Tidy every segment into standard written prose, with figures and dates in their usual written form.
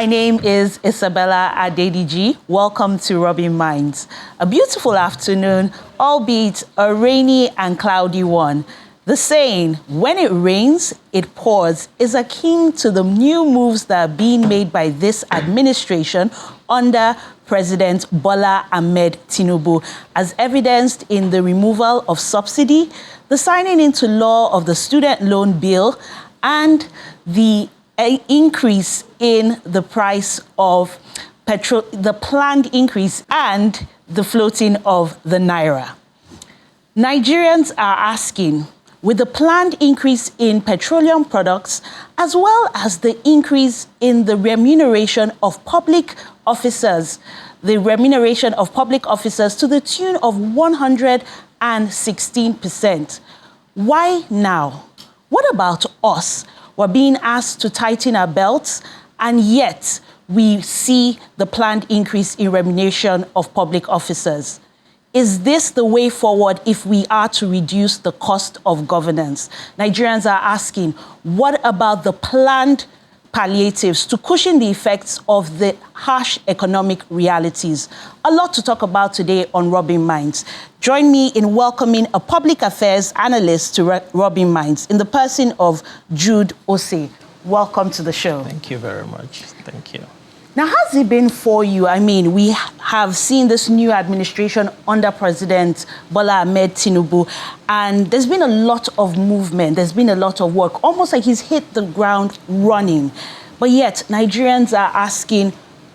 My name is Isabella Adediji. Welcome to Rubbin Minds. A beautiful afternoon, albeit a rainy and cloudy one. The saying, when it rains, it pours, is akin to the new moves that are being made by this administration under President Bola Ahmed Tinubu, as evidenced in the removal of subsidy, the signing into law of the student loan bill, and the increase in the price of petrol, the planned increase, and the floating of the naira. Nigerians are asking, with the planned increase in petroleum products, as well as the increase in the remuneration of public officers, to the tune of 116%. Why now? What about us? We're being asked to tighten our belts, and yet we see the planned increase in remuneration of public officers. Is this the way forward if we are to reduce the cost of governance? Nigerians are asking, what about the planned palliatives to cushion the effects of the harsh economic realities? A lot to talk about today on Rubbin Minds. Join me in welcoming a public affairs analyst to Rubbin Minds in the person of Jude Ose. Welcome to the show. Thank you very much. Thank you. Now, how's it been for you? I mean, we have seen this new administration under President Bola Ahmed Tinubu, and there's been a lot of movement, there's been a lot of work, almost like he's hit the ground running. But yet, Nigerians are asking,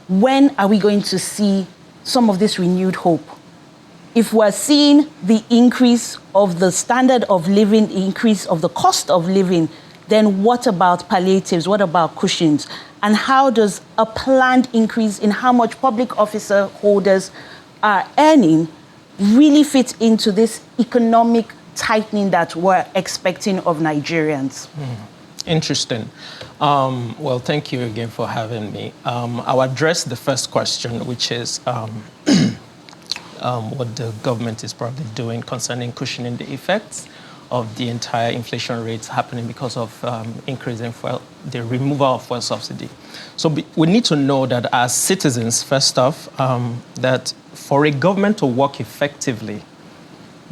when are we going to see some of this renewed hope? If we're seeing the increase of the standard of living, increase of the cost of living, then what about palliatives? What about cushions? And how does a planned increase in how much public officer holders are earning really fit into this economic tightening that we're expecting of Nigerians? Interesting. Well, thank you again for having me. I'll address the first question, which is what the government is probably doing concerning cushioning the effects of the entire inflation rates happening because of increase in fuel, the removal of fuel subsidy. So we need to know that as citizens, first off, that for a government to work effectively,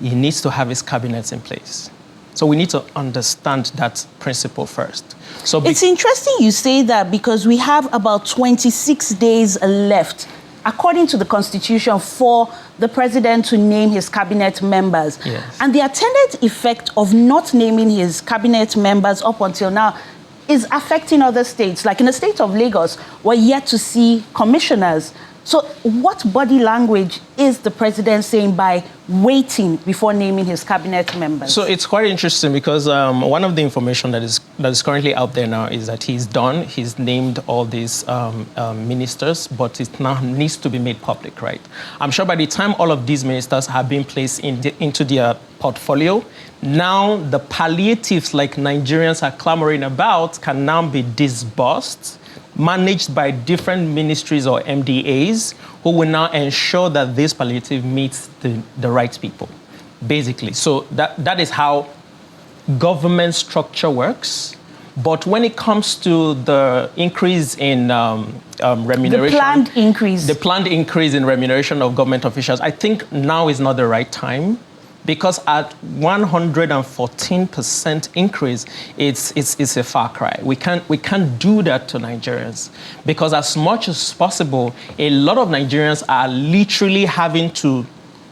it needs to have its cabinets in place. So we need to understand that principle first. So it's interesting you say that, because we have about 26 days left, according to the Constitution, for the president to name his cabinet members. Yes. And the attendant effect of not naming his cabinet members up until now is affecting other states. Like in the state of Lagos, we're yet to see commissioners. So what body language is the president saying by waiting before naming his cabinet members? So it's quite interesting because one of the information that is currently out there now is that he's done. He's named all these ministers, but it now needs to be made public, right? I'm sure by the time all of these ministers have been placed into their portfolio, now the palliatives like Nigerians are clamoring about can now be disbursed, managed by different ministries or MDAs who will now ensure that this palliative meets the right people, basically. So that is how government structure works. But when it comes to the increase in remuneration... The planned increase in remuneration of government officials, I think now is not the right time. Because at 114% increase, it's a far cry. We can't do that to Nigerians, because as much as possible, a lot of Nigerians are literally having to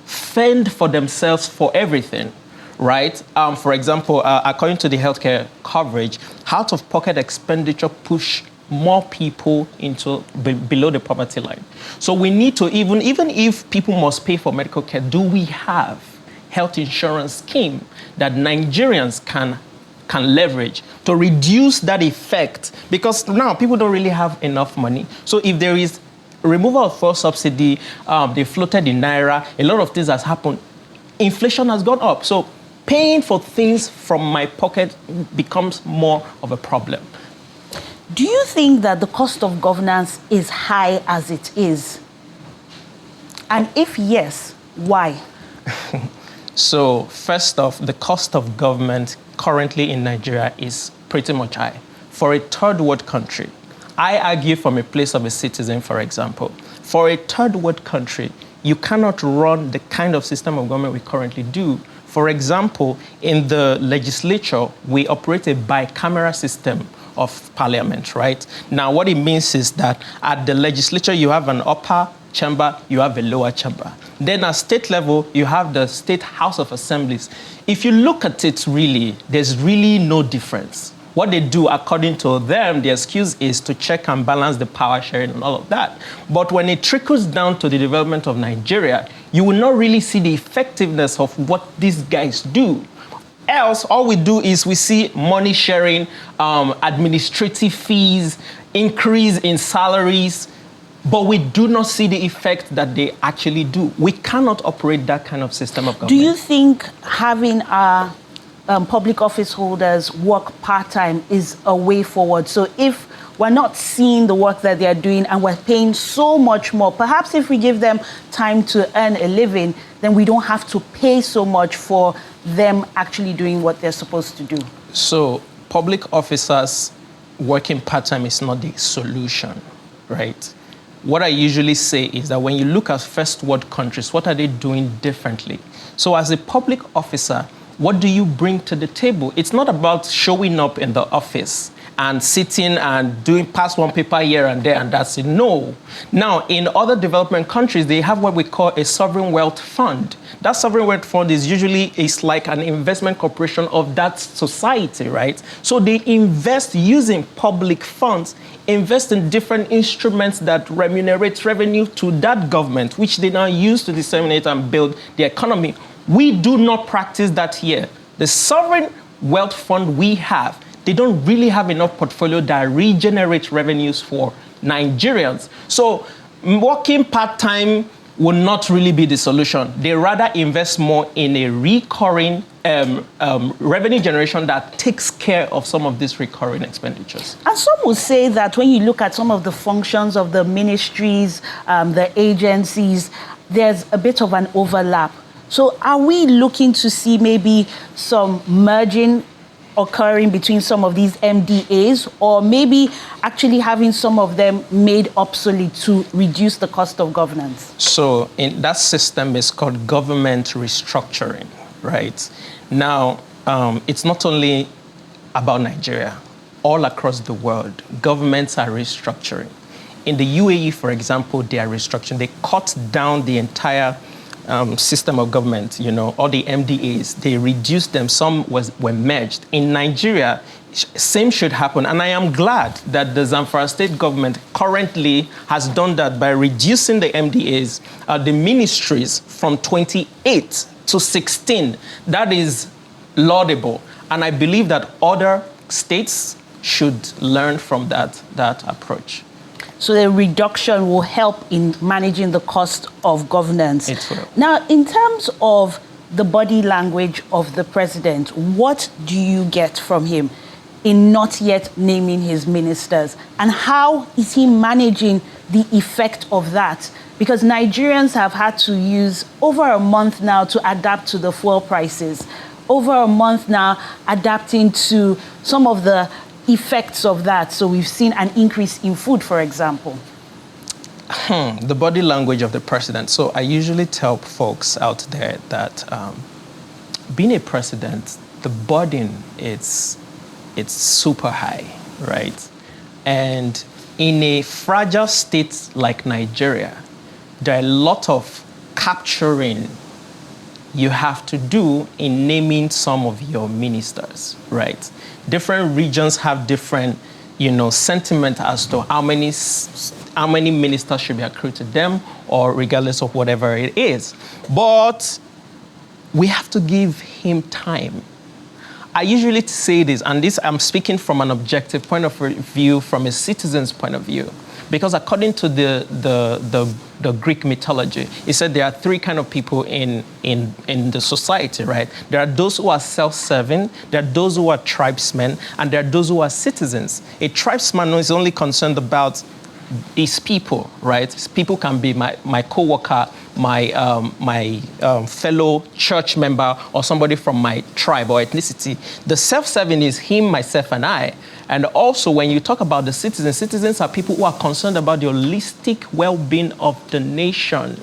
fend for themselves for everything, right? For example, according to the healthcare coverage, out-of-pocket expenditure push more people into below the poverty line. So we need to, even if people must pay for medical care, do we have health insurance scheme that Nigerians can leverage to reduce that effect? Because now people don't really have enough money. So if there is removal of fuel subsidy, they floated in naira, a lot of things has happened. Inflation has gone up. So paying for things from my pocket becomes more of a problem. Do you think that the cost of governance is high as it is? And if yes, why? So first off, the cost of government currently in Nigeria is pretty much high. For a third world country, I argue from a place of a citizen, for example. For a third world country, you cannot run the kind of system of government we currently do. For example, in the legislature, we operate a bicameral system of parliament, right? Now, what it means is that at the legislature, you have an upper chamber, you have a lower chamber. Then at state level, you have the State House of Assemblies. If you look at it really, there's really no difference. What they do, according to them, the excuse is to check and balance the power sharing and all of that. But when it trickles down to the development of Nigeria, you will not really see the effectiveness of what these guys do. Else, all we do is we see money sharing, administrative fees, increase in salaries, but we do not see the effect that they actually do. We cannot operate that kind of system of government. Do you think having our public office holders work part-time is a way forward? So if we're not seeing the work that they're doing and we're paying so much more, perhaps if we give them time to earn a living, then we don't have to pay so much for them actually doing what they're supposed to do. So public officers working part-time is not the solution, right? What I usually say is that when you look at first world countries, what are they doing differently? So as a public officer, what do you bring to the table? It's not about showing up in the office and sitting and doing pass one paper here and there and that's it. No. Now, in other development countries, they have what we call a sovereign wealth fund. That sovereign wealth fund is usually like an investment corporation of that society, right? So they invest using public funds, invest in different instruments that remunerate revenue to that government, which they now use to disseminate and build the economy. We do not practice that here. The sovereign wealth fund we have, they don't really have enough portfolio that regenerates revenues for Nigerians. So working part-time will not really be the solution. They rather invest more in a recurring revenue generation that takes care of some of these recurring expenditures. And some will say that when you look at some of the functions of the ministries, the agencies, there's a bit of an overlap. So are we looking to see maybe some merging occurring between some of these MDAs, or maybe actually having some of them made obsolete to reduce the cost of governance? So in that system is called government restructuring, right? Now, it's not only about Nigeria. All across the world, governments are restructuring. In the UAE, for example, they are restructuring. They cut down the entire system of government, all the MDAs, they reduced them, some were merged. In Nigeria, same should happen. And I am glad that the Zamfara state government currently has done that by reducing the MDAs, the ministries from 28 to 16. That is laudable. And I believe that other states should learn from that approach. So the reduction will help in managing the cost of governance. It will. Now, in terms of the body language of the president, what do you get from him in not yet naming his ministers? And how is he managing the effect of that? Because Nigerians have had to use over a month now to adapt to the fuel prices, over a month now adapting to some of the effects of that. So we've seen an increase in food, for example. The body language of the president. So I usually tell folks out there that being a president, the burden, it's super high, right? And in a fragile state like Nigeria, there are a lot of capturing you have to do in naming some of your ministers, right? Different regions have different, sentiment as to how many ministers should be accrued to them, or regardless of whatever it is. But we have to give him time. I usually say this, and this I'm speaking from an objective point of view, from a citizen's point of view. Because according to the Greek mythology, it said there are three kind of people in the society, right? There are those who are self-serving, there are those who are tribesmen, and there are those who are citizens. A tribesman is only concerned about is people, right? People can be my co-worker, my fellow church member, or somebody from my tribe or ethnicity. The self-serving is him, myself, and I. And also, when you talk about the citizens are people who are concerned about the holistic well-being of the nation.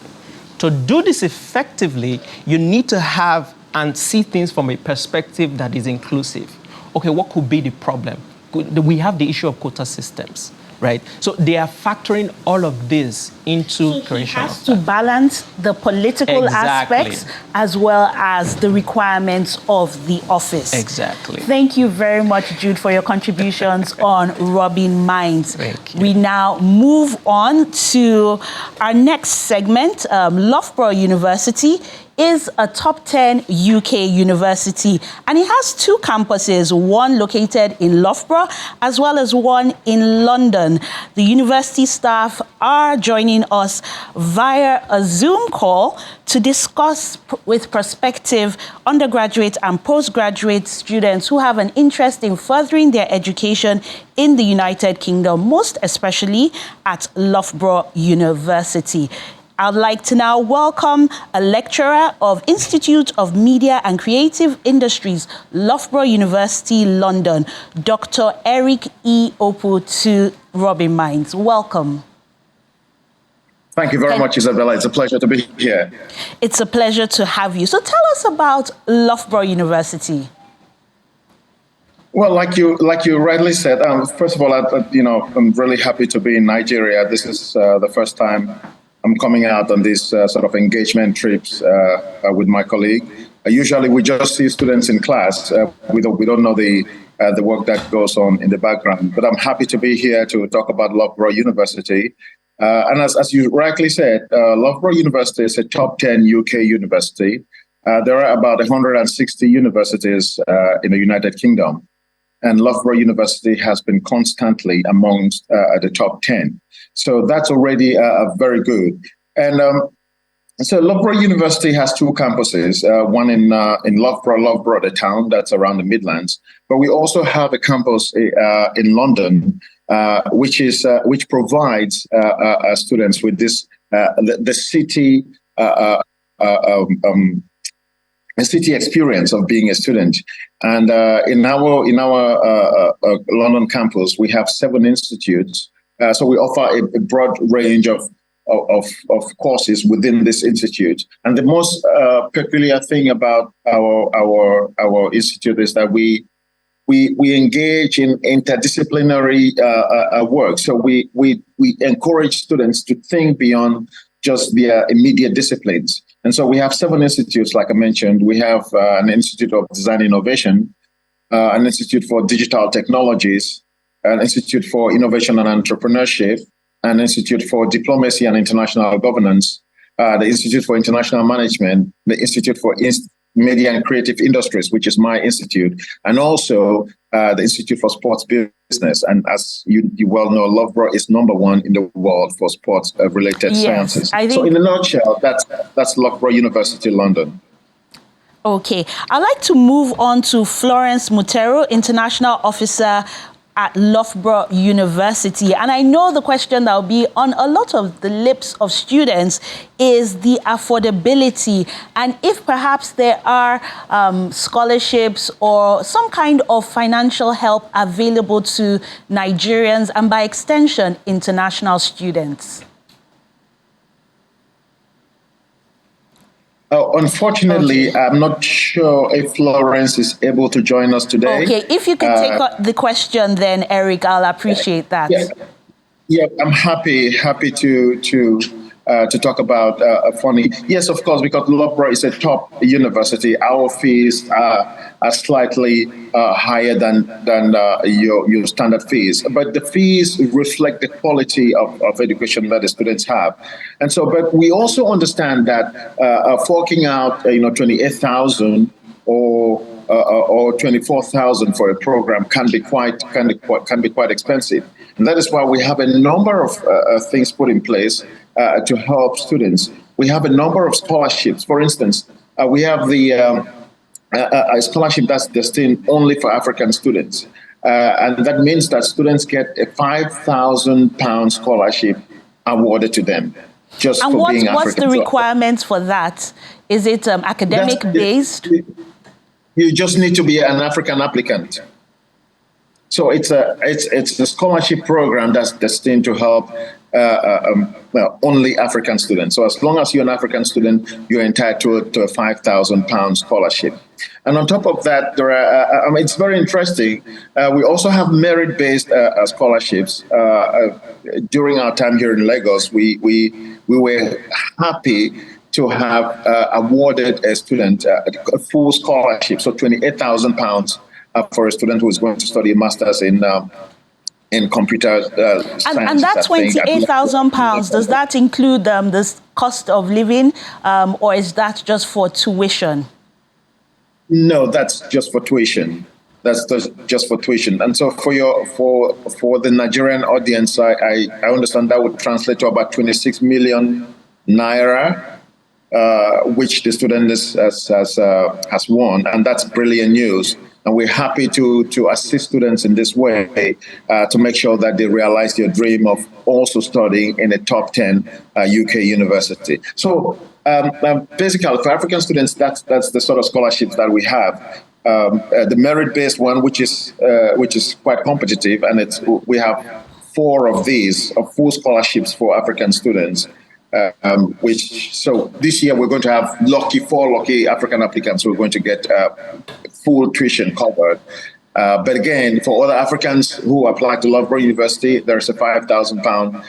To do this effectively, you need to have and see things from a perspective that is inclusive. Okay, what could be the problem? We have the issue of quota systems, right? So they are factoring all of this into creation. He has to balance the political aspects as well as the requirements of the office. Exactly. Thank you very much, Jude, for your contributions on Rubbin Minds. Thank you. We now move on to our next segment. Loughborough University is a top 10 UK university, and it has two campuses, one located in Loughborough as well as one in London. The university staff are joining us via a Zoom call to discuss with prospective undergraduate and postgraduate students who have an interest in furthering their education in the United Kingdom, most especially at Loughborough University. I'd like to now welcome a lecturer of Institute of Media and Creative Industries, Loughborough University, London, Dr. Eric E. Opu, to Rubbin Minds. Welcome. Thank you very much, Isabella. It's a pleasure to be here. It's a pleasure to have you. So tell us about Loughborough University. Well, like you rightly said, first of all, I'm really happy to be in Nigeria. This is the first time I'm coming out on these sort of engagement trips with my colleague. Usually, we just see students in class. We don't know the work that goes on in the background. But I'm happy to be here to talk about Loughborough University. And as you rightly said, Loughborough University is a top 10 UK university. There are about 160 universities in the United Kingdom. And Loughborough University has been constantly amongst the top 10. So that's already very good. And so Loughborough University has two campuses, one in Loughborough, the town that's around the Midlands. But we also have a campus in London, which provides students with this the city a city experience of being a student. And in our London campus, we have 7 institutes. So we offer a broad range of courses within this institute. And the most peculiar thing about our institute is that we engage in interdisciplinary work. So we encourage students to think beyond just their immediate disciplines. And so we have 7 institutes, like I mentioned. We have an Institute of Design Innovation, an Institute for Digital Technologies, an Institute for Innovation and Entrepreneurship, an Institute for Diplomacy and International Governance, the Institute for International Management, the Institute for Media and Creative Industries, which is my institute, and also the Institute for Sports Business. And as you well know, Loughborough is #1 in the world for sports-related sciences. So in a nutshell, that's Loughborough University, London. Okay. I'd like to move on to Florence Mutero, International Officer at Loughborough University. And I know the question that will be on a lot of the lips of students is the affordability, and if perhaps there are scholarships or some kind of financial help available to Nigerians and by extension, international students. Unfortunately, okay. I'm not sure if Florence is able to join us today. Okay, if you could take the question then, Eric, I'll appreciate that. Yeah, I'm happy to talk about funding. Yes, of course, because Loughborough is a top university. Our fees are slightly higher than your standard fees, but the fees reflect the quality of education that the students have. And so, but we also understand that forking out 28,000 or 24,000 for a program can be quite expensive, and that is why we have a number of things put in place to help students. We have a number of scholarships. For instance, we have a scholarship that's destined only for African students. And that means that students get a £5,000 scholarship awarded to them just and for being what's African. the requirements for that? Is it academic based? You just need to be an African applicant. So it's a scholarship program that's destined to help only African students. So as long as you're an African student, you're entitled to a £5,000 scholarship. And on top of that, there are, it's very interesting. We also have merit-based scholarships. During our time here in Lagos, we were happy to have awarded a student a full scholarship, so £28,000 for a student who is going to study a master's in computer science. And that £28,000, does that include the cost of living, or is that just for tuition? No, that's just for tuition. That's just for tuition. And so for the Nigerian audience, I understand that would translate to about 26 million naira, which the student has won, and that's brilliant news. And we're happy to assist students in this way to make sure that they realize their dream of also studying in a top 10 UK university. So basically, for African students, that's the sort of scholarships that we have. The merit-based one, which is quite competitive, and we have 4 of these, of full scholarships for African students. So this year we're going to have 4 lucky African applicants who are going to get full tuition covered. But again, for other Africans who apply to Loughborough University, there's a £5,000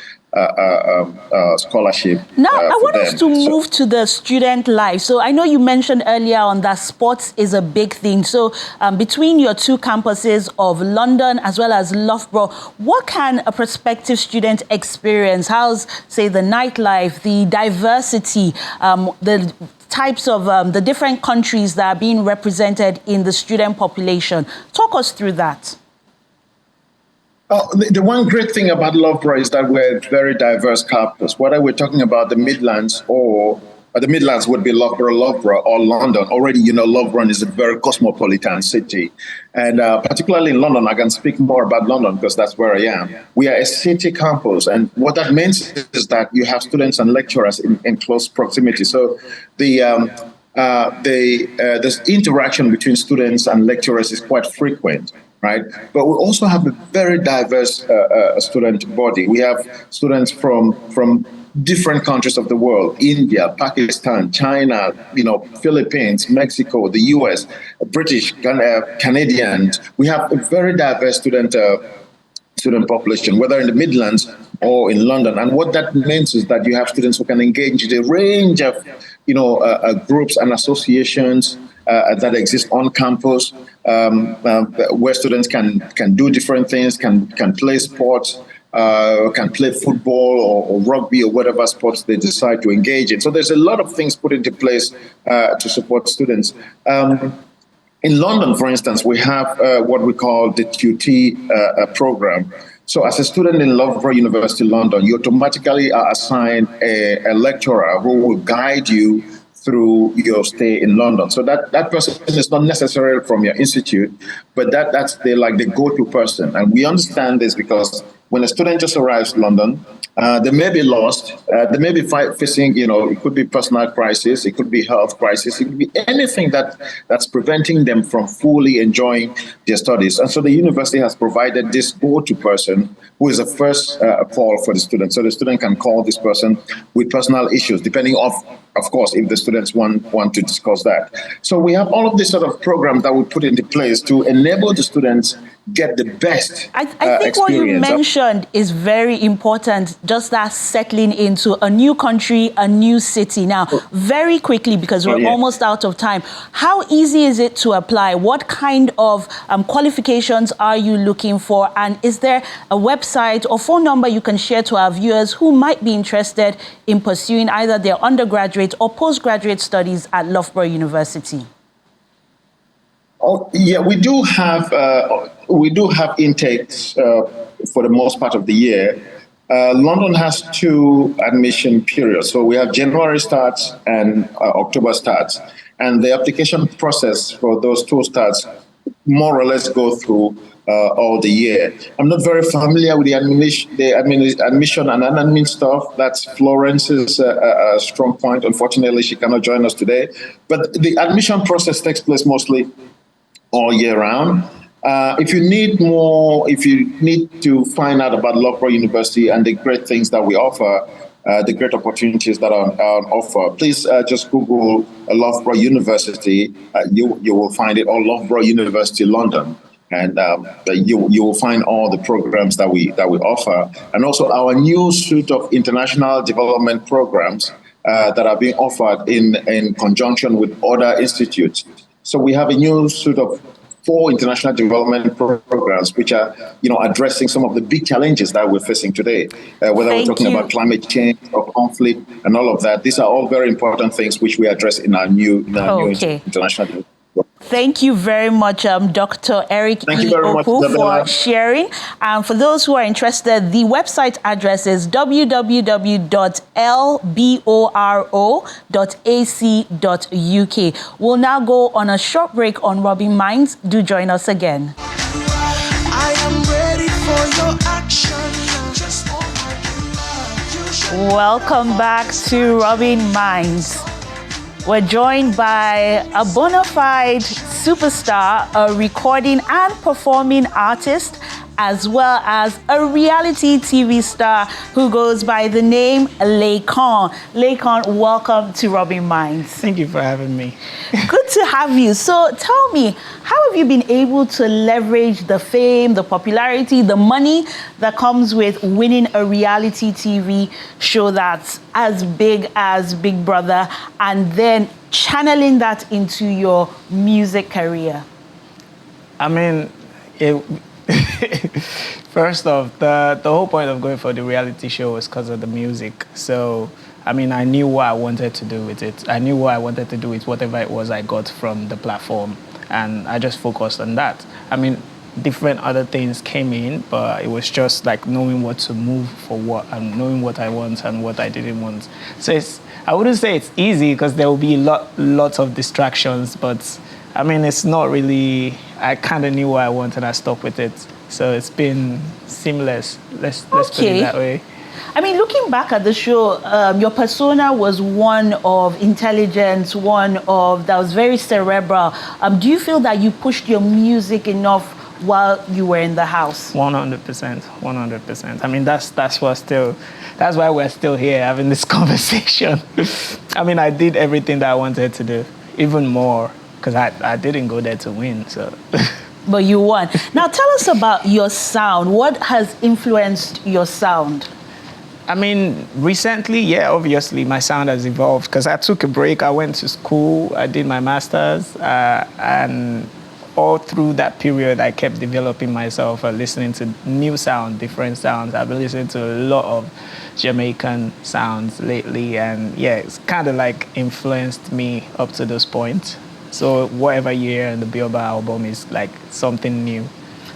scholarship. Now, I want us to move to the student life. So I know you mentioned earlier on that sports is a big thing. So between your 2 campuses of London as well as Loughborough, what can a prospective student experience? How's, say, the nightlife, the diversity, the types of the different countries that are being represented in the student population? Talk us through that. The one great thing about Loughborough is that we're a very diverse campus. Whether we're talking about the Midlands or the Midlands would be Loughborough or London. Already, Loughborough is a very cosmopolitan city. And particularly in London, I can speak more about London because that's where I am. We are a city campus. And what that means is that you have students and lecturers in close proximity. So the interaction between students and lecturers is quite frequent. Right, but we also have a very diverse student body. We have students from different countries of the world: India, Pakistan, China, Philippines, Mexico, the US, British, Canadians. We have a very diverse student population, whether in the Midlands or in London. And what that means is that you have students who can engage in a range of groups and associations that exist on campus, where students can do different things, can play sports, can play football or rugby or whatever sports they decide to engage in. So there's a lot of things put into place to support students. In London, for instance, we have what we call the QT program. So as a student in Loughborough University, London, you automatically are assigned a lecturer who will guide you through your stay in London. So that person is not necessarily from your institute, but that's the go-to person. And we understand this because when a student just arrives in London, they may be lost, they may be facing, it could be personal crisis, it could be health crisis, it could be anything that's preventing them from fully enjoying their studies. And so the university has provided this go-to person who is a first call for the student. So the student can call this person with personal issues, depending of course, if the students want to discuss that. So we have all of these sort of programs that we put into place to enable the students get the best I think what you mentioned is very important, just that settling into a new country, a new city. Now, very quickly, because we're almost out of time, how easy is it to apply? What kind of qualifications are you looking for? And is there a website or phone number you can share to our viewers who might be interested in pursuing either their undergraduate or postgraduate studies at Loughborough University? Oh, yeah, we do have intakes for the most part of the year. London has 2 admission periods. So we have January starts and October starts. And the application process for those 2 starts more or less go through all the year. I'm not very familiar with the admission and admin stuff. That's Florence's strong point. Unfortunately, she cannot join us today. But the admission process takes place mostly all year round. If you need to find out about Loughborough University and the great things that we offer, the great opportunities that are on offer, please just Google Loughborough University. You will find it, or Loughborough University London, and you will find all the programs that we offer, and also our new suite of international development programs that are being offered in conjunction with other institutes. So we have a new suite of 4 international development programs, which are, addressing some of the big challenges that we're facing today, whether we're talking about climate change or conflict and all of that. These are all very important things which we address in our new international development. Thank you very much, Dr. Eric Oku, for sharing. For those who are interested, the website address is www.lboro.ac.uk. We'll now go on a short break on Rubbin Minds. Do join us again. I am ready for your action. Welcome back to Rubbin Minds. We're joined by a bona fide superstar, a recording and performing artist, as well as a reality TV star who goes by the name Laycon. Laycon, welcome to Rubbin Minds. Thank you for having me. Good to have you. So tell me, how have you been able to leverage the fame, the popularity, the money that comes with winning a reality TV show that's as big as Big Brother, and then channeling that into your music career? I mean, first off, the whole point of going for the reality show was because of the music. So, I mean, I knew what I wanted to do with it. I knew what I wanted to do with whatever it was I got from the platform. And I just focused on that. I mean, different other things came in, but it was just like knowing what to move for what, and knowing what I want and what I didn't want. So I wouldn't say it's easy, because there will be lots of distractions, but I mean, it's not really, I kind of knew what I wanted and I stuck with it. So it's been seamless. Let's put it that way. I mean, looking back at the show, your persona was one of intelligence, that was very cerebral. Do you feel that you pushed your music enough while you were in the house? 100%, 100%. I mean, that's why we're still here having this conversation. I mean, I did everything that I wanted to do, even more, because I didn't go there to win, so. But you won. Now tell us about your sound. What has influenced your sound? I mean, recently, obviously my sound has evolved, because I took a break. I went to school, I did my master's, and all through that period, I kept developing myself, listening to new sound, different sounds. I've been listening to a lot of Jamaican sounds lately, and it's kind of like influenced me up to this point. So whatever you hear in the Billboard album is like something new.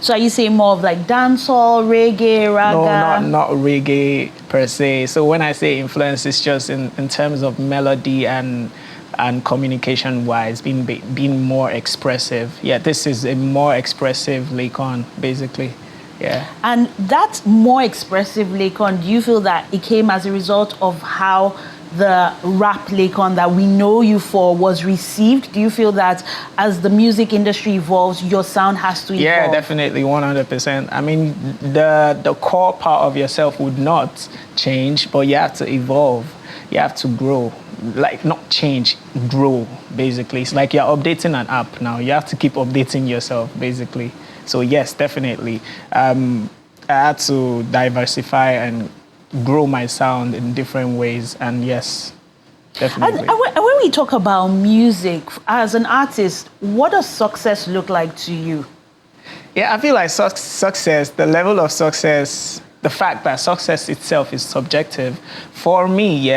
So are you saying more of like dancehall, reggae, raga? No, not reggae per se. So when I say influence, it's just in terms of melody and communication-wise, being more expressive. This is a more expressive Laycon, basically. And that more expressive Laycon, do you feel that it came as a result of how the rap Laycon that we know you for was received? Do you feel that as the music industry evolves, your sound has to evolve? Yeah, definitely, 100%. I mean, the core part of yourself would not change, but you have to evolve. You have to grow. Like, not change, grow, basically. It's like you're updating an app now. You have to keep updating yourself, basically. So yes, definitely. I had to diversify and grow my sound in different ways, and yes, definitely. And when we talk about music, as an artist, what does success look like to you? I feel like success, the level of success, the fact that success itself is subjective. For me,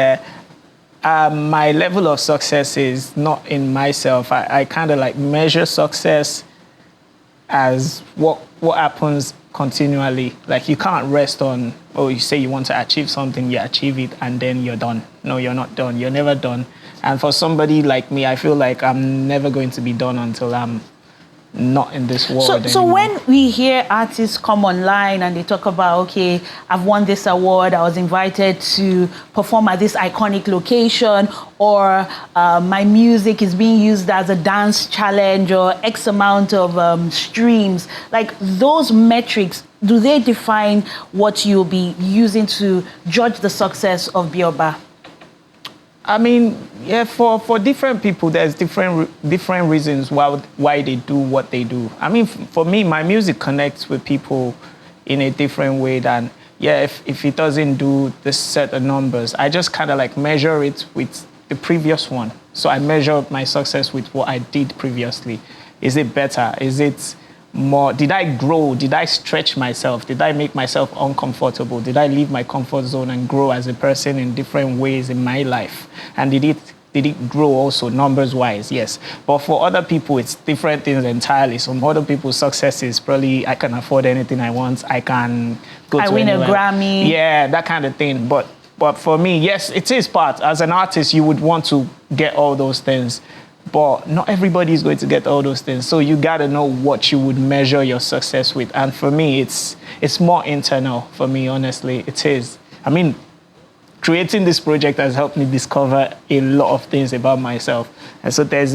my level of success is not in myself. I kind of like measure success as what happens continually. Like, you can't rest on, you say you want to achieve something, you achieve it, and then you're done. No, you're not done. You're never done. And for somebody like me, I feel like I'm never going to be done until I'm not in this world So anymore. when we hear artists come online and they talk about, okay, I've won this award, I was invited to perform at this iconic location, or my music is being used as a dance challenge, or X amount of streams, like those metrics, do they define what you'll be using to judge the success of Bioba? I mean, yeah, for different people, there's different reasons why they do what they do. I mean, for me, my music connects with people in a different way than, yeah, if it doesn't do this set of numbers, I just kind of like measure it with the previous one. So I measure my success with what I did previously. Is it better? Is it more? Did I grow? Did I stretch myself? Did I make myself uncomfortable? Did I leave my comfort zone and grow as a person in different ways in my life? And did it grow also numbers wise? Yes. But for other people, it's different things entirely. Some other people's success is probably, I can afford anything I want. I can go to I win anywhere. a Grammy. Yeah, that kind of thing. But for me, yes, it is part. As an artist, you would want to get all those things. But not everybody is going to get all those things. So you got to know what you would measure your success with. And for me, it's more internal for me, honestly. It is. I mean, creating this project has helped me discover a lot of things about myself. And so there's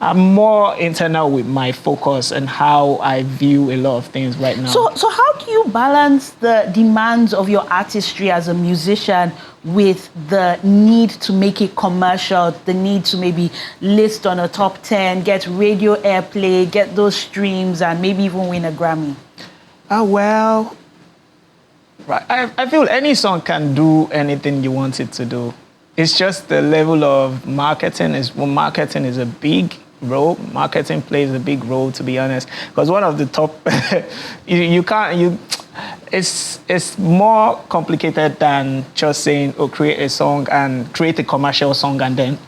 I'm more internal with my focus and how I view a lot of things right now. So how do you balance the demands of your artistry as a musician with the need to make it commercial, the need to maybe list on a top 10, get radio airplay, get those streams, and maybe even win a Grammy? Well, right. I feel any song can do anything you want it to do. It's just the level of marketing marketing is a big role. Marketing plays a big role, to be honest. Because one of the top, it's more complicated than just saying, oh, create a song and create a commercial song and then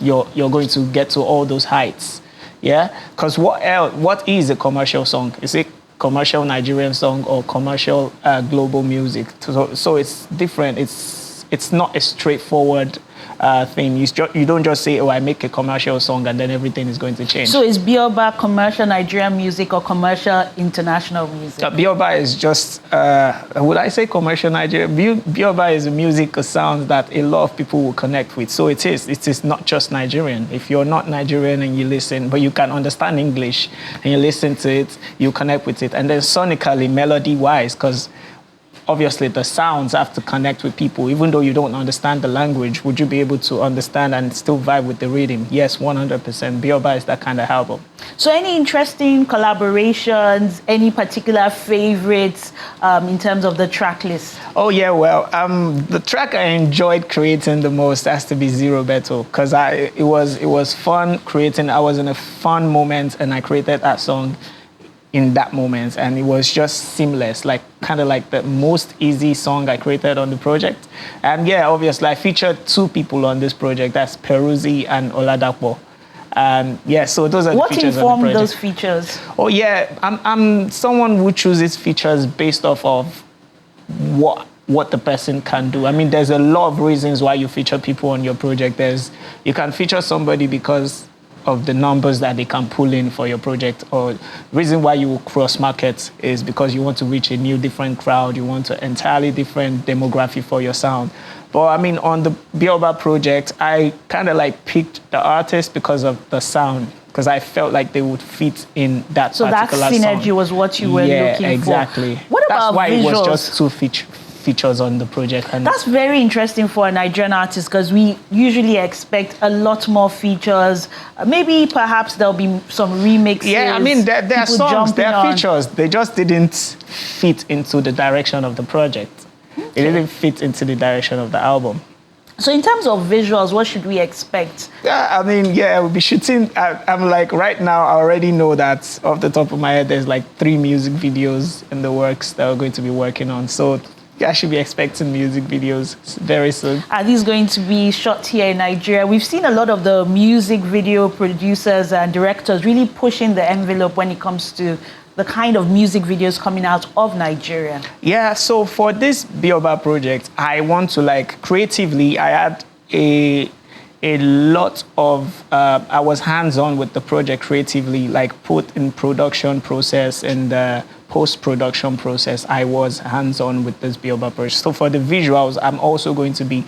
you're going to get to all those heights. Yeah? Because what is a commercial song? Is it commercial Nigerian song or commercial global music? So it's different. It's not a straightforward thing. You don't just say, oh, I make a commercial song and then everything is going to change. So is Bioba commercial Nigerian music or commercial international music? Bioba is just, would I say commercial Nigerian? Bioba is a music, a sound that a lot of people will connect with. So it is not just Nigerian. If you're not Nigerian and you listen, but you can understand English and you listen to it, you connect with it. And then sonically, melody-wise, because obviously the sounds have to connect with people. Even though you don't understand the language, would you be able to understand and still vibe with the rhythm? Yes, 100%. Bioba is that kind of album. So any interesting collaborations, any particular favorites in terms of the track list? Oh yeah, well, the track I enjoyed creating the most has to be Zero Battle, because it was fun creating. I was in a fun moment and I created that song in that moment, and it was just seamless, like kind of like the most easy song I created on the project. And yeah, obviously I featured two people on this project, that's Peruzzi and Oladapo. Yeah, so those are the features on the project. What informed those features? Oh yeah, I'm someone who chooses features based off of what the person can do. I mean, there's a lot of reasons why you feature people on your project. You can feature somebody because of the numbers that they can pull in for your project, or reason why you cross market is because you want to reach a new different crowd, you want an entirely different demographic for your sound. But I mean, on the Bioba project, I kind of like picked the artist because of the sound, because I felt like they would fit in that particular song. So that synergy was what you were looking for. Yeah, exactly. What about That's why visuals? It was just two features on the project. And that's very interesting for a Nigerian artist, because we usually expect a lot more features. Maybe perhaps there'll be some remixes. Yeah, I mean, there are songs, there are features. They just didn't fit into the direction of the project. Okay. It didn't fit into the direction of the album. So in terms of visuals, what should we expect? Yeah, I mean, yeah, we'll be shooting. I'm like, right now, I already know that off the top of my head, there's like 3 music videos in the works that we're going to be working on. So I should be expecting music videos very soon. Are these going to be shot here in Nigeria? We've seen a lot of the music video producers and directors really pushing the envelope when it comes to the kind of music videos coming out of Nigeria. Yeah, so for this Bioba project, I want to, like, creatively, I had a a lot of, I was hands-on with the project creatively, like put in production process and the post-production process. I was hands-on with this Baobab project. So for the visuals, I'm also going to be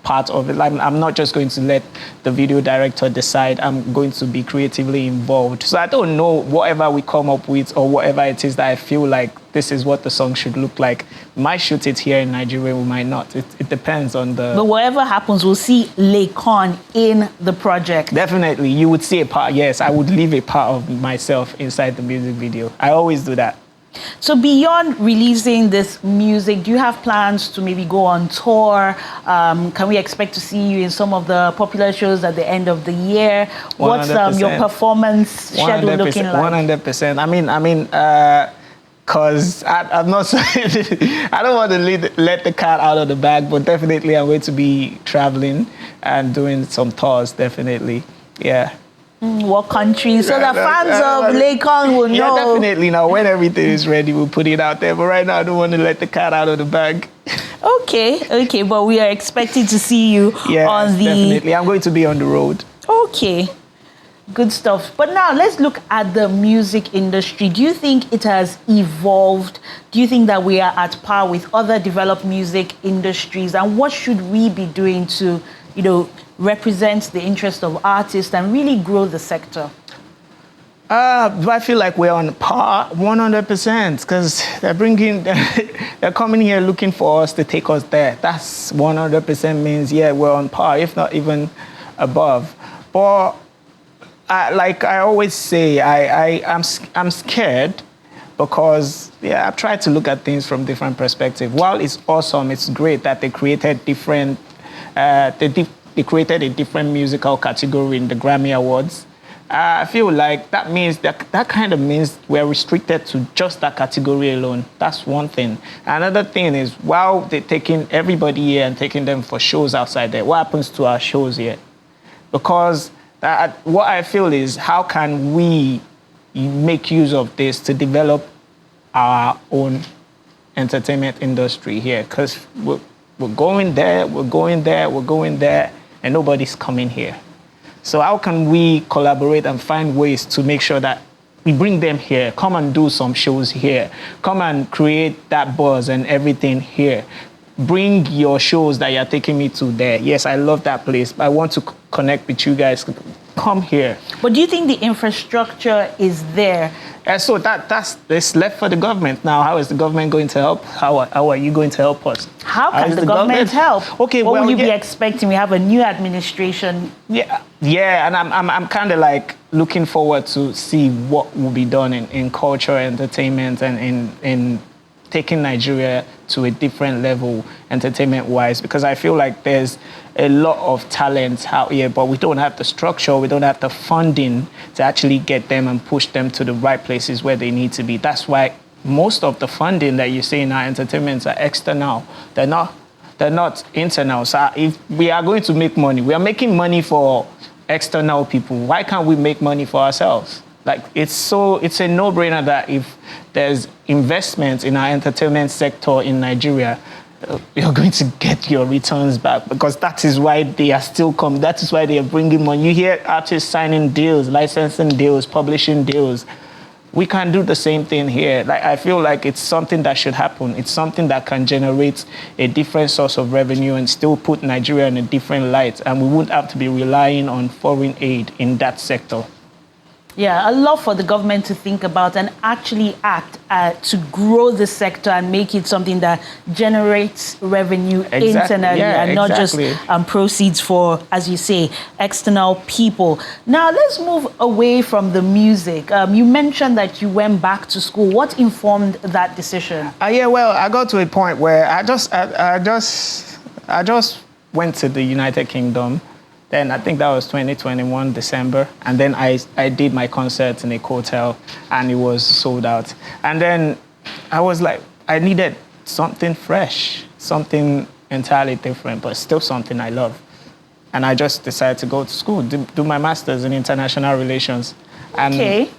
part of it. Like, I'm not just going to let the video director decide. I'm going to be creatively involved. So I don't know, whatever we come up with or whatever it is that I feel like this is what the song should look like. We might shoot it here in Nigeria, we might not. It depends on the... But whatever happens, we'll see Laycon in the project. Definitely, you would see a part. Yes, I would leave a part of myself inside the music video. I always do that. So beyond releasing this music, do you have plans to maybe go on tour? Can we expect to see you in some of the popular shows at the end of the year? 100%. What's your performance schedule looking like? 100%. I mean, because I'm not I don't want to let the cat out of the bag, but definitely I'm going to be traveling and doing some tours, definitely. Yeah. What country? So the fans of Laycon will know. Yeah, definitely. Now, when everything is ready, we'll put it out there. But right now, I don't want to let the cat out of the bag. Okay. But we are expecting to see you on the... definitely. I'm going to be on the road. Okay. Good stuff. But now let's look at the music industry. Do you think it has evolved? Do you think that we are at par with other developed music industries? And what should we be doing to, represent the interest of artists and really grow the sector? Do I feel like we're on par? 100%, because they're coming here looking for us to take us there. That's 100% means, we're on par, if not even above. But like I always say, I'm scared because, I've tried to look at things from different perspectives. While it's awesome, it's great that they created different, they created a different musical category in the Grammy Awards. I feel like that means that kind of means we're restricted to just that category alone. That's one thing. Another thing is, while they're taking everybody here and taking them for shows outside there, what happens to our shows here? Because what I feel is, how can we make use of this to develop our own entertainment industry here? Because we're going there, and nobody's coming here. So how can we collaborate and find ways to make sure that we bring them here, come and do some shows here, come and create that buzz and everything here. Bring your shows that you're taking me to there. Yes, I love that place, but I want to connect with you guys. Come here. But do you think the infrastructure is there? So that's left for the government. Now, how is the government going to help? How are you going to help us? How can the government help? Okay, what will you be expecting? We have a new administration. Yeah, and I'm kind of like looking forward to see what will be done in culture, entertainment, and in taking Nigeria to a different level entertainment-wise, because I feel like there's a lot of talent out here, but we don't have the structure, we don't have the funding to actually get them and push them to the right places where they need to be. That's why most of the funding that you see in our entertainments are external. They're not internal. So if we are going to make money, we are making money for external people. Why can't we make money for ourselves? Like, it's a no-brainer that if there's investment in our entertainment sector in Nigeria, you're going to get your returns back, because that is why they are still coming. That is why they are bringing money. You hear artists signing deals, licensing deals, publishing deals. We can do the same thing here. Like, I feel like it's something that should happen. It's something that can generate a different source of revenue and still put Nigeria in a different light, and we wouldn't have to be relying on foreign aid in that sector. Yeah, a lot for the government to think about and actually act to grow the sector and make it something that generates revenue internally and not just proceeds for, as you say, external people. Now, let's move away from the music. You mentioned that you went back to school. What informed that decision? Well, I got to a point where I just went to the United Kingdom. Then I think that was 2021, December. And then I did my concert in a hotel and it was sold out. And then I was like, I needed something fresh, something entirely different, but still something I love. And I just decided to go to school, do my master's in international relations. And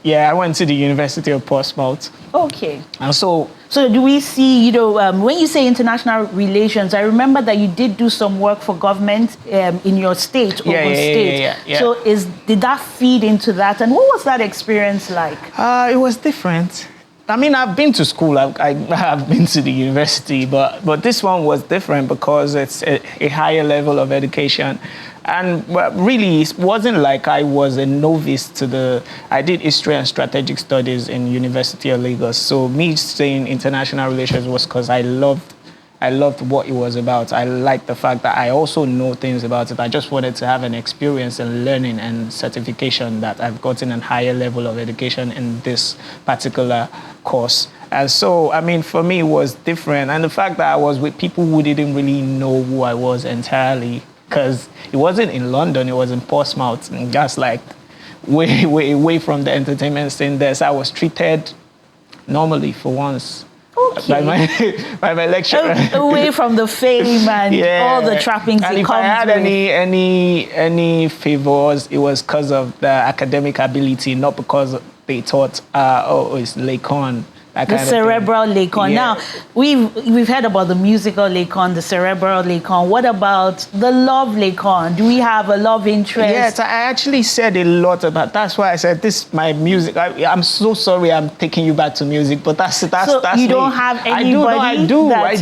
I went to the University of Portsmouth. Okay. And so So do we see, when you say international relations, I remember that you did do some work for government in your state, Ogun State. Yeah. So did that feed into that? And what was that experience like? It was different. I mean, I've been to school, I've been to the university, but this one was different because it's a higher level of education. And really, it wasn't like I was a novice I did history and strategic studies in University of Lagos. So me saying international relations was because I loved what it was about. I liked the fact that I also know things about it. I just wanted to have an experience and learning and certification that I've gotten a higher level of education in this particular course. And so, I mean, for me, it was different. And the fact that I was with people who didn't really know who I was entirely, because it wasn't in London, it was in Portsmouth, and just like way away from the entertainment scene there. So I was treated normally for once. Okay. by my lecturer. Away from the fame and all the trappings and it if comes I had with. any favors, it was because of the academic ability, not because they thought, it's Lakon. The cerebral Lakon. Yeah. Now, we've heard about the musical Lakon, the cerebral Lakon. What about the love Lakon? Do we have a love interest? Yes, I actually said a lot about. That's why I said my music. I'm so sorry, I'm taking you back to music, but that's so that's you don't me. have anybody I do, that I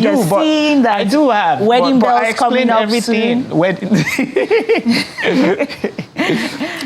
do have wedding but bells coming up everything. soon. Wedding.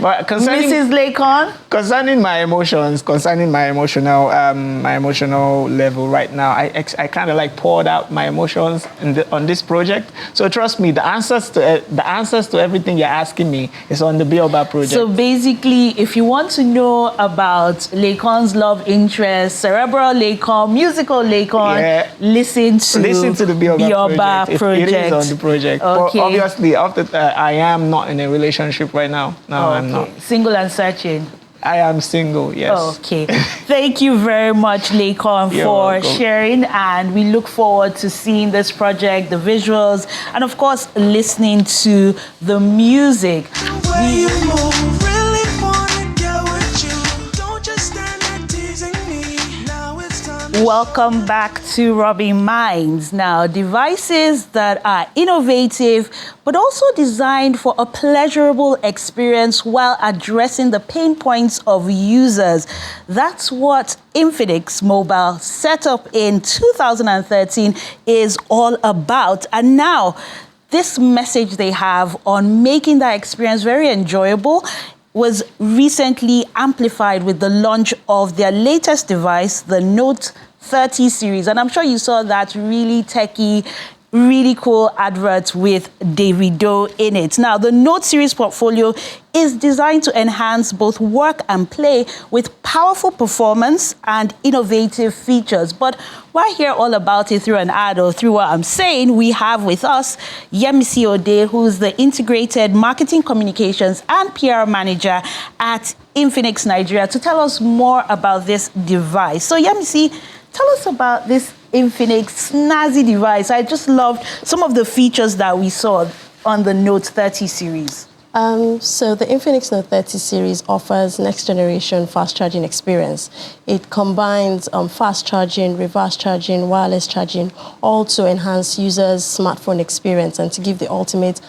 But Mrs. Lakon? Concerning my emotions, concerning my emotional level right now, I kind of like poured out my emotions on this project. So trust me, the answers to everything you're asking me is on the Baobab project. So basically, if you want to know about Lakon's love interest, cerebral Lakon, musical Lakon, listen to the Baobab project. It is on the project. Okay. But obviously, I am not in a relationship right now. No, I'm not. Single and searching. I am single, yes. Okay. Thank you very much, Lakon, for sharing. And we look forward to seeing this project, the visuals, and of course, listening to the music. Welcome back to Rubbin Minds. Now, devices that are innovative, but also designed for a pleasurable experience while addressing the pain points of users. That's what Infinix Mobile, set up in 2013, is all about. And now, this message they have on making that experience very enjoyable was recently amplified with the launch of their latest device, the Note 30 series. And I'm sure you saw that really techie, really cool advert with Davido in it. Now, the Note series portfolio is designed to enhance both work and play with powerful performance and innovative features. But why hear all about it through an ad or through what I'm saying? We have with us Yemisi Ode, who's the Integrated Marketing Communications and PR Manager at Infinix Nigeria, to tell us more about this device. So Yemisi, tell us about this Infinix snazzy device. I just loved some of the features that we saw on the Note 30 series. So the Infinix Note 30 series offers next generation fast charging experience. It combines fast charging, reverse charging, wireless charging, all to enhance users' smartphone experience and to give the ultimate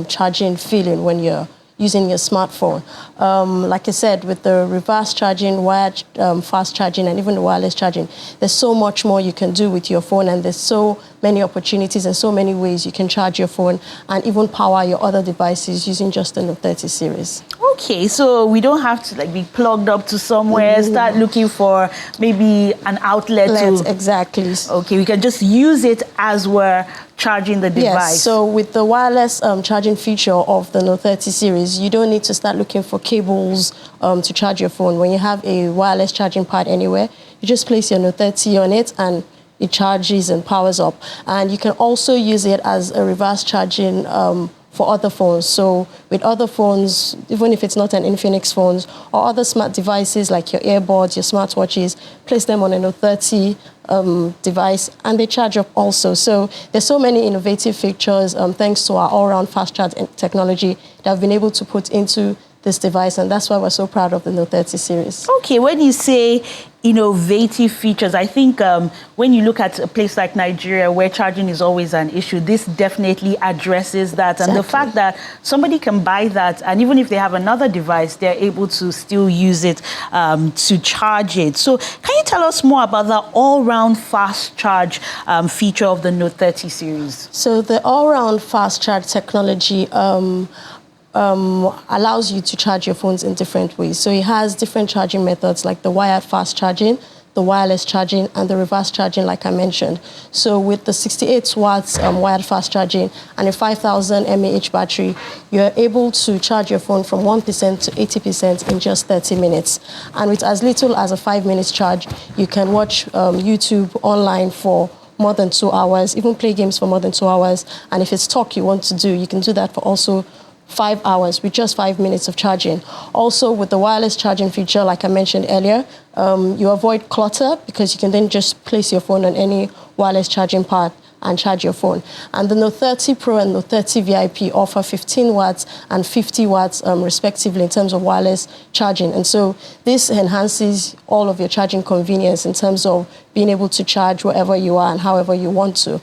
charging feeling when you're using your smartphone. Like I said, with the reverse charging, wired fast charging, and even the wireless charging, there's so much more you can do with your phone, and there's so many opportunities and so many ways you can charge your phone and even power your other devices using just the Note 30 series. Okay, so we don't have to be plugged up to somewhere, start looking for maybe an outlet. Exactly. Okay, we can just use it as we're charging the device. Yes, so with the wireless charging feature of the Note 30 series, you don't need to start looking for cables to charge your phone. When you have a wireless charging pad anywhere, you just place your Note 30 on it and it charges and powers up. And you can also use it as a reverse charging for other phones. So with other phones, even if it's not an Infinix phones or other smart devices like your earbuds, your smartwatches, place them on a Note 30 device and they charge up also. So there's so many innovative features thanks to our all-round fast charge technology that I've been able to put into this device, and that's why we're so proud of the Note 30 series. Okay, when you say innovative features, I think when you look at a place like Nigeria where charging is always an issue, this definitely addresses that. Exactly. And the fact that somebody can buy that, and even if they have another device, they're able to still use it to charge it. So can you tell us more about the all-round fast charge feature of the Note 30 series? So the all-round fast charge technology allows you to charge your phones in different ways. So it has different charging methods like the wired fast charging, the wireless charging, and the reverse charging, like I mentioned. So with the 68 watts wired fast charging and a 5,000 mAh battery, you're able to charge your phone from 1% to 80% in just 30 minutes. And with as little as a 5 minutes charge, you can watch YouTube online for more than 2 hours, even play games for more than 2 hours. And if it's talk you want to do, you can do that for also 5 hours with just 5 minutes of charging. Also, with the wireless charging feature, like I mentioned earlier, you avoid clutter because you can then just place your phone on any wireless charging pad and charge your phone. And the Note 30 Pro and Note 30 VIP offer 15 watts and 50 watts respectively in terms of wireless charging. And so this enhances all of your charging convenience in terms of being able to charge wherever you are and however you want to.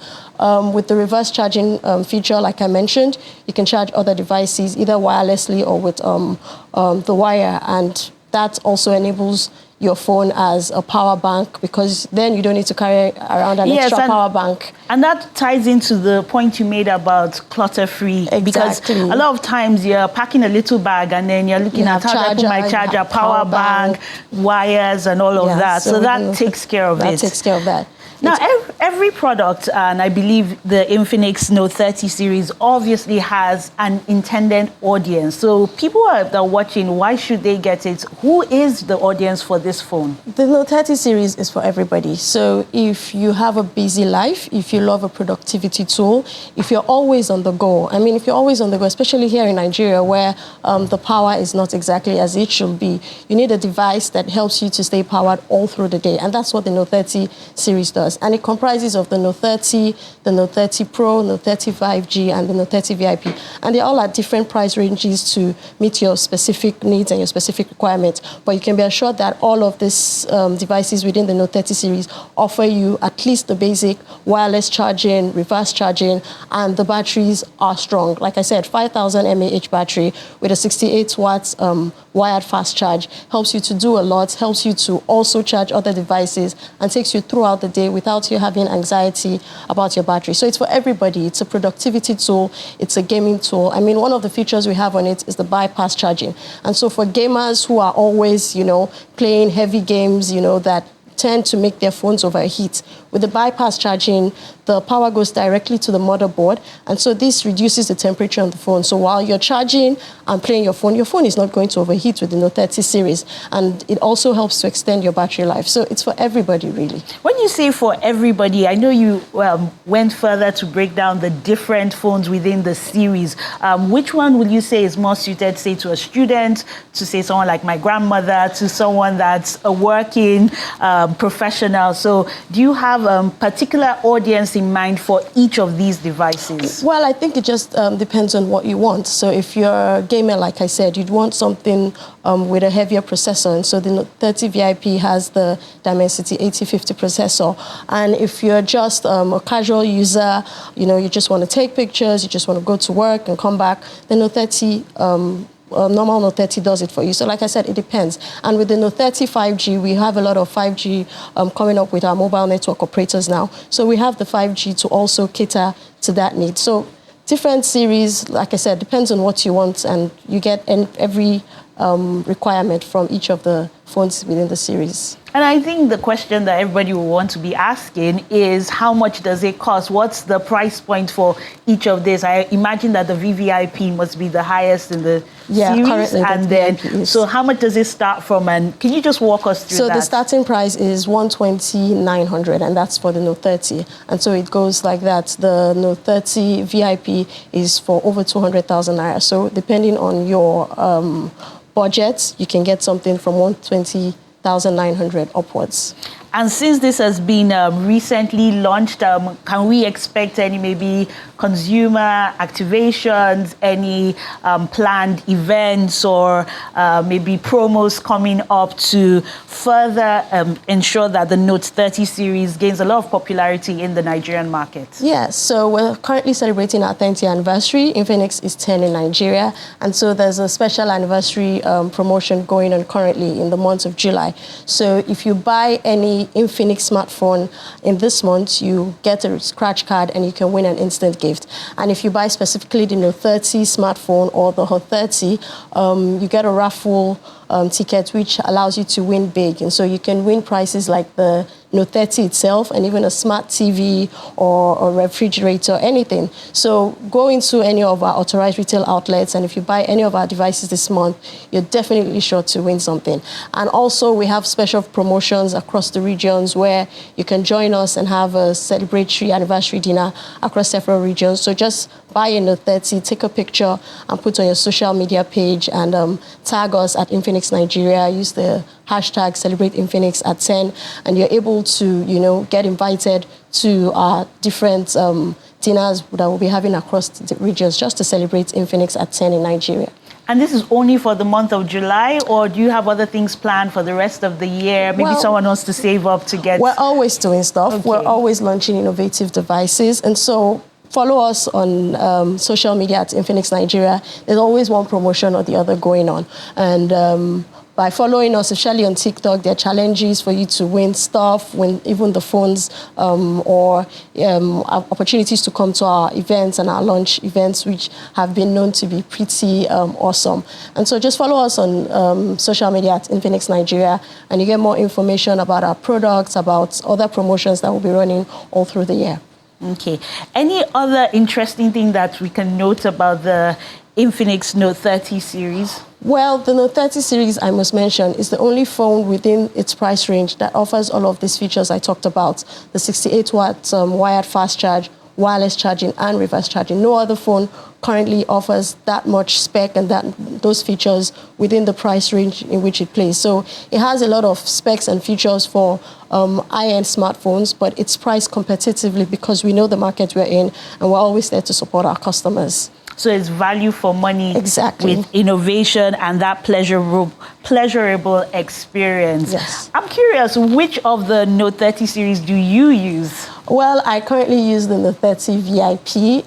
With the reverse charging feature, like I mentioned, you can charge other devices either wirelessly or with the wire, and that also enables your phone as a power bank, because then you don't need to carry around an extra power bank. And that ties into the point you made about clutter-free. Exactly. Because a lot of times you're packing a little bag and then you're looking at how to put my charger, power bank, wires, and all of that. So that takes care of it. That takes care of that. Now, every product, and I believe the Infinix Note 30 series obviously has an intended audience. So people that are watching, why should they get it? Who is the audience for this phone? The Note 30 series is for everybody. So if you have a busy life, if you love a productivity tool, if you're always on the go, I mean, if you're always on the go, especially here in Nigeria where the power is not exactly as it should be, you need a device that helps you to stay powered all through the day. And that's what the Note 30 series does. And it comprises of the Note 30, the Note 30 Pro, Note 30 5G, and the Note 30 VIP. And they're all at different price ranges to meet your specific needs and your specific requirements. But you can be assured that all of these devices within the Note 30 series offer you at least the basic wireless charging, reverse charging, and the batteries are strong. Like I said, 5,000 mAh battery with a 68 watts wired fast charge helps you to do a lot, helps you to also charge other devices, and takes you throughout the day without you having anxiety about your battery. So it's for everybody. It's a productivity tool. It's a gaming tool. I mean, one of the features we have on it is the bypass charging. And so for gamers who are always, playing heavy games, that tend to make their phones overheat, with the bypass charging, the power goes directly to the motherboard, and so this reduces the temperature on the phone. So while you're charging and playing your phone is not going to overheat with the Note 30 series, and it also helps to extend your battery life. So it's for everybody, really. When you say for everybody, I know you went further to break down the different phones within the series. Which one would you say is more suited, say, to a student, to say someone like my grandmother, to someone that's a working professional? So do you have a particular audience in mind for each of these devices? Well, I think it just depends on what you want. So if you're a gamer, like I said, you'd want something with a heavier processor. And so the Note 30 VIP has the Dimensity 8050 processor. And if you're just a casual user, you just want to take pictures, you just want to go to work and come back, the Note 30 normal Note 30 does it for you. So like I said, it depends. And with the Note 30 5G, we have a lot of 5G coming up with our mobile network operators now. So we have the 5G to also cater to that need. So different series, like I said, depends on what you want, and you get every requirement from each of the phones within the series. And I think the question that everybody will want to be asking is, how much does it cost? What's the price point for each of this? I imagine that the VVIP must be the highest in the series. Currently and then, so how much does it start from? And can you just walk us through that? So the starting price is 120,900, and that's for the Note 30. And so it goes like that. The Note 30 VIP is for over 200,000 naira. So depending on your budget, you can get something from 120,900 upwards. And since this has been recently launched, can we expect any maybe consumer activations, any planned events, or maybe promos coming up to further ensure that the Note 30 series gains a lot of popularity in the Nigerian market? Yes, so we're currently celebrating our 10th anniversary. Infinix is 10 in Nigeria, and so there's a special anniversary promotion going on currently in the month of July. So if you buy any Infinix smartphone in this month, you get a scratch card and you can win an instant gift. And if you buy specifically the Note 30 smartphone or the Hot 30, you get a raffle ticket which allows you to win big. And so you can win prizes like the Note 30 itself and even a smart TV or a refrigerator, anything. So go into any of our authorized retail outlets, and if you buy any of our devices this month, you're definitely sure to win something. And also we have special promotions across the regions where you can join us and have a celebratory anniversary dinner across several regions. So just buy a Note 30, take a picture and put on your social media page and tag us at Infinix Nigeria. Use the hashtag Celebrate Infinix at 10, and you're able to, get invited to our different dinners that we'll be having across the regions just to celebrate Infinix at 10 in Nigeria. And this is only for the month of July, or do you have other things planned for the rest of the year? Maybe someone wants to save up to get... We're always doing stuff. Okay. We're always launching innovative devices. And so follow us on social media at Infinix Nigeria. There's always one promotion or the other going on. And by following us, especially on TikTok, there are challenges for you to win stuff, win even the phones, or opportunities to come to our events and our launch events, which have been known to be pretty awesome. And so just follow us on social media at Infinix Nigeria, and you get more information about our products, about other promotions that will be running all through the year. Okay. Any other interesting thing that we can note about the Infinix Note 30 series? Well, the Note 30 series, I must mention, is the only phone within its price range that offers all of these features I talked about. The 68-watt wired fast charge, wireless charging, and reverse charging. No other phone currently offers that much spec and those features within the price range in which it plays. So it has a lot of specs and features for high-end smartphones, but it's priced competitively because we know the market we're in, and we're always there to support our customers. So it's value for money, exactly, with innovation and that pleasurable experience. Yes. I'm curious, which of the Note 30 series do you use? Well, I currently use the Note 30 VIP.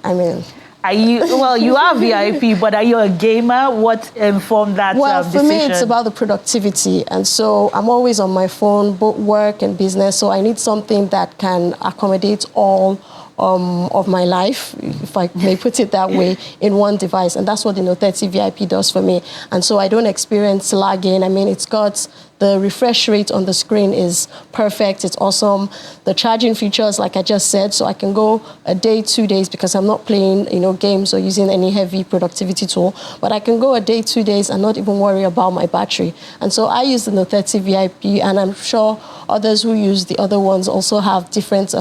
Are you, well, you are VIP, but are you a gamer? What informed that decision? For me, it's about the productivity. And so I'm always on my phone, both work and business. So I need something that can accommodate all of my life, if I may put it that way, in one device. And that's what the Note 30 VIP does for me. And so I don't experience lagging. It's got the refresh rate on the screen is perfect. It's awesome. The charging features, like I just said, so I can go a day, 2 days, because I'm not playing, games or using any heavy productivity tool. But I can go a day, 2 days, and not even worry about my battery. And so I use the Note 30 VIP, and I'm sure others who use the other ones also have different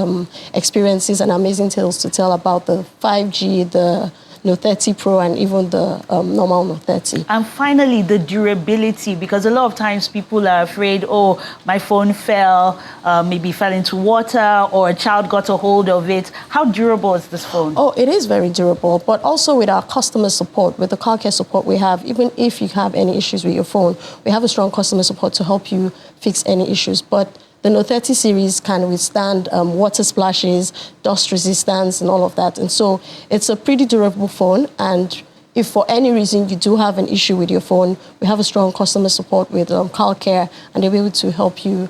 experiences and amazing tales to tell about the 5G, the Note 30 Pro, and even the normal Note 30. And finally, the durability, because a lot of times people are afraid, oh, my phone fell, maybe fell into water, or a child got a hold of it. How durable is this phone? Oh, it is very durable, but also with our customer support, with the car care support we have, even if you have any issues with your phone, we have a strong customer support to help you fix any issues. But the Note 30 series can withstand water splashes, dust resistance, and all of that. And so it's a pretty durable phone. And if for any reason you do have an issue with your phone, we have a strong customer support with car care, and they'll be able to help you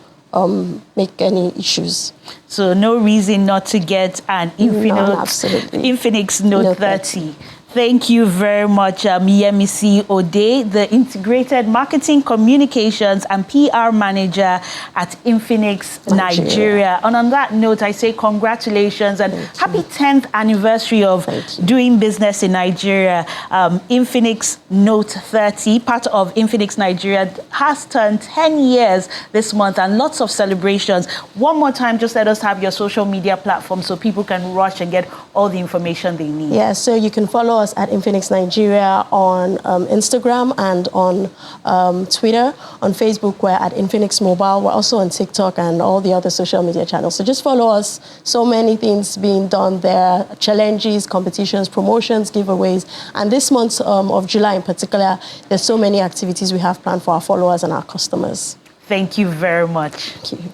make any issues. So no reason not to get an Infinix Note 30. Thank you very much, Yemisi Ode, the Integrated Marketing, Communications and PR Manager at Infinix Nigeria. And on that note, I say congratulations and happy 10th anniversary of doing business in Nigeria. Infinix Note 30, part of Infinix Nigeria, has turned 10 years this month, and lots of celebrations. One more time, just let us have your social media platform so people can rush and get all the information they need. Yeah, so you can follow us at Infinix Nigeria on Instagram and on Twitter. On Facebook, we're at Infinix Mobile. We're also on TikTok and all the other social media channels. So just follow us. So many things being done there, challenges, competitions, promotions, giveaways. And this month of July in particular, there's so many activities we have planned for our followers and our customers. Thank you very much. Thank you.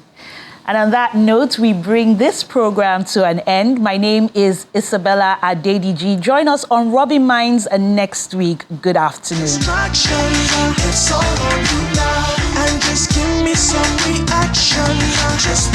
And on that note, we bring this program to an end. My name is Isabella Adediji. Join us on Rubbin Minds next week. Good afternoon. It's all on you now. And just give me some reaction. Just